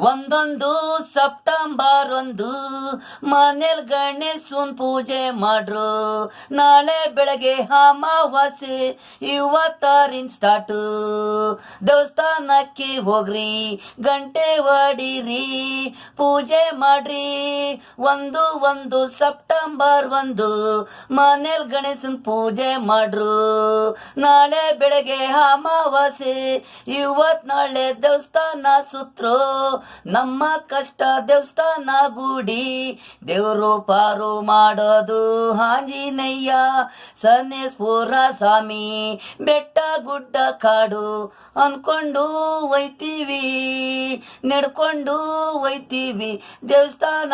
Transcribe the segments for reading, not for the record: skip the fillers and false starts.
ಒಂದೊಂದು ಸೆಪ್ಟೆಂಬರ್ 1 ಮನೇಲಿ ಗಣೇಶನ್ ಪೂಜೆ ಮಾಡ್ರು. ನಾಳೆ ಬೆಳಗ್ಗೆ ಅಮಾವಾಸ್ಯೆ, ಇವತ್ತಾರಿನ್ ಸ್ಟಾರ್ಟು. ದೇವಸ್ಥಾನಕ್ಕೆ ಹೋಗ್ರಿ, ಗಂಟೆ ಹೊಡೀರಿ, ಪೂಜೆ ಮಾಡ್ರಿ. ಒಂದು ಸೆಪ್ಟೆಂಬರ್ 1 ಮನೇಲಿ ಗಣೇಶನ್ ಪೂಜೆ ಮಾಡ್ರು. ನಾಳೆ ಬೆಳಗ್ಗೆ ಅಮಾವಾಸ್ಯೆ, ನಾಳೆ ದೇವಸ್ಥಾನ ಸುತ್ರು. ನಮ್ಮ ಕಷ್ಟ ದೇವಸ್ಥಾನ ಗುಡಿ, ದೇವರು ಪಾರು ಮಾಡೋದು ಆಂಜನೇಯ. ಸನ್ನೇಶ್ವರ ಸ್ವಾಮಿ, ಬೆಟ್ಟ ಗುಡ್ಡ ಕಾಡು ಅನ್ಕೊಂಡು ಒಯ್ತೀವಿ, ನಡ್ಕೊಂಡು ಒಯ್ತೀವಿ. ದೇವಸ್ಥಾನ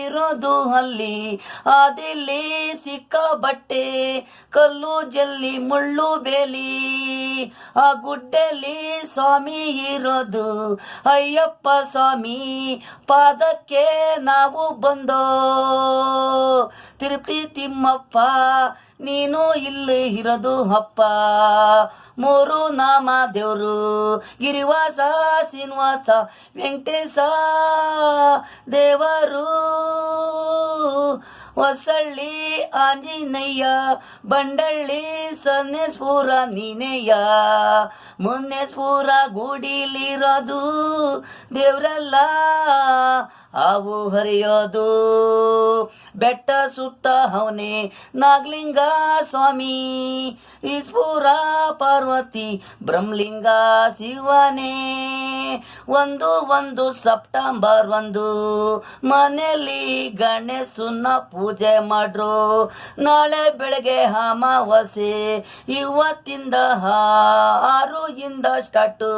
ಇರೋದು ಅಲ್ಲಿ, ಅದಿಲ್ಲಿ ಸಿಕ್ಕ ಬಟ್ಟೆ, ಕಲ್ಲು ಜಲ್ಲಿ ಮುಳ್ಳು ಬೇಲಿ. ಆ ಗುಡ್ಡೆಲಿ ಸ್ವಾಮಿ ಇರೋದು, ಅಯ್ಯಪ್ಪ ಸ್ವಾಮಿ ಪಾದಕ್ಕೆ ನಾವು ಬಂದೋ. ತಿರುಪತಿ ತಿಮ್ಮಪ್ಪ ನೀನು ಇಲ್ಲಿ ಇರೋದು ಅಪ್ಪ. ಮೂರು ನಾಮ ದೇವರು, ಗಿರಿವಾಸ ಶ್ರೀನಿವಾಸ ವೆಂಕಟೇಶ ದೇವರು. ಹೊಸಳ್ಳಿ ಆಂಜನೇಯ, ಬಂಡಳ್ಳಿ ಸನ್ನೇಶ್ವರ ನೀನೆಯ. ಮುನ್ನೇಶ್ವರ ಗುಡಿಲಿರೋದು ದೇವ್ರಲ್ಲ, ಹಾವು ಹರಿಯೋದು ಬೆಟ್ಟ ಸುತ್ತ ಅವನೇ ನಾಗಲಿಂಗ ಸ್ವಾಮಿ. ಈಶ್ವರ ಪಾರ್ವತಿ ಬ್ರಹ್ಮಲಿಂಗ ಶಿವನೇ. ಒಂದು ಸೆಪ್ಟೆಂಬರ್ 1 ಮನೆಯಲ್ಲಿ ಗಣೇಶನ ಪೂಜೆ ಮಾಡ್ರು. ನಾಳೆ ಬೆಳಗ್ಗೆ ಅಮಾವಾಸ್ಯೆ, ಇವತ್ತಿಂದ 6 ಸ್ಟಾರ್ಟು.